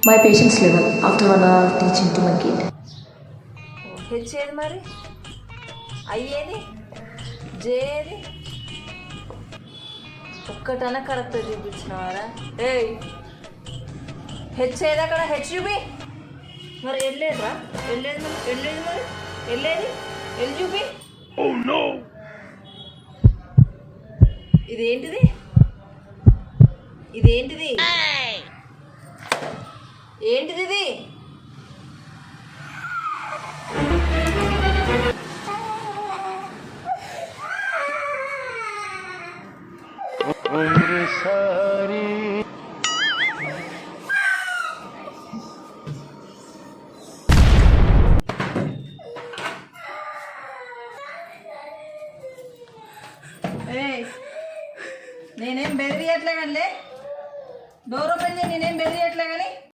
my patience level after 1 hour teaching to my kid. H ఏది మరి, అయ్యేది, జేది ఒక్కటన correct చూపించినవారా? ఏయ్ హెచ్ ఏది అక్కడ, హెచ్ చూపి మరి. వెళ్ళేదిరా, వెళ్ళేది మరి, వెళ్ళేది మరి, వెళ్ళేది వెళ్ళి చూపి. ఇదేంటిది, ఇదేంటిది, ఏంటిది ఇది?